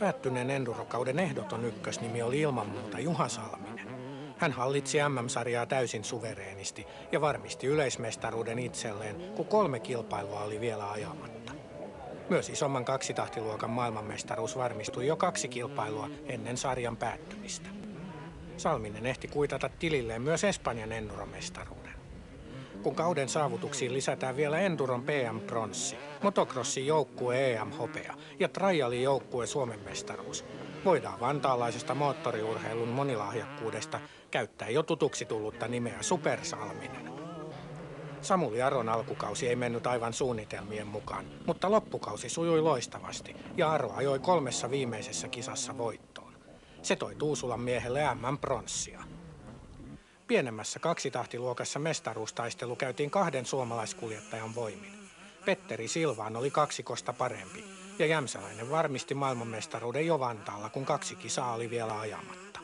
Päättyneen endurokauden ehdoton ykkösnimi oli ilman muuta Juha Salminen. Hän hallitsi MM-sarjaa täysin suvereenisti ja varmisti yleismestaruuden itselleen, kun 3 kilpailua oli vielä ajamatta. Myös isomman kaksitahtiluokan maailmanmestaruus varmistui jo 2 kilpailua ennen sarjan päättymistä. Salminen ehti kuitata tililleen myös Espanjan enduromestaruuden. Kun kauden saavutuksiin lisätään vielä enduron PM-pronssi, motocrossin joukkue EM-hopea ja trialin joukkue Suomen mestaruus, voidaan vantaalaisesta moottoriurheilun monilahjakkuudesta käyttää jo tutuksi tullutta nimeä Super Salminen. Samuli Aron alkukausi ei mennyt aivan suunnitelmien mukaan, mutta loppukausi sujui loistavasti ja Aro ajoi 3 viimeisessä kisassa voittoon. Se toi Tuusulan miehelle MM-pronssia. Pienemmässä kaksitahtiluokassa mestaruustaistelu käytiin 2 suomalaiskuljettajan voimin. Petteri Silvaan oli 2 parempi ja jämsäläinen varmisti maailmanmestaruuden jo Vantaalla, kun 2 kisaa oli vielä ajamatta.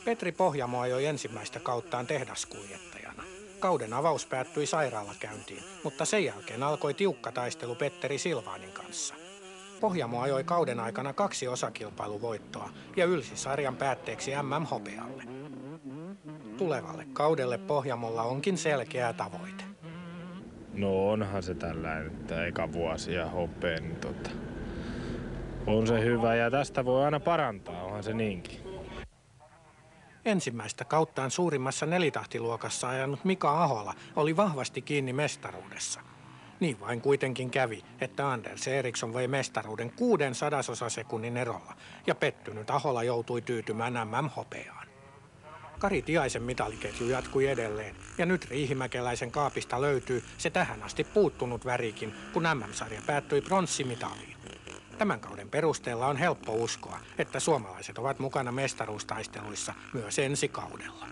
Petri Pohjamo ajoi ensimmäistä kauttaan tehdaskuljettajana. Kauden avaus päättyi sairaalakäyntiin, mutta sen jälkeen alkoi tiukka taistelu Petteri Silvaanin kanssa. Pohjamo ajoi kauden aikana 2 osakilpailuvoittoa ja ylsi sarjan päätteeksi MM-hopealle. Tulevalle kaudelle Pohjamolla onkin selkeä tavoite. No onhan se tällainen, että eka vuosi ja hopea, niin on se hyvä ja tästä voi aina parantaa, onhan se niinkin. Ensimmäistä kauttaan suurimmassa nelitahtiluokassa ajanut Mika Ahola oli vahvasti kiinni mestaruudessa. Niin vain kuitenkin kävi, että Anders Eriksson vei mestaruuden 0,06 sekunnin erolla ja pettynyt Ahola joutui tyytymään MM-hopeaan. Kari Tiaisen mitaliketju jatkui edelleen ja nyt riihimäkeläisen kaapista löytyy se tähän asti puuttunut värikin, kun MM-sarja päättyi pronssimitaliin. Tämän kauden perusteella on helppo uskoa, että suomalaiset ovat mukana mestaruustaisteluissa myös ensi kaudella.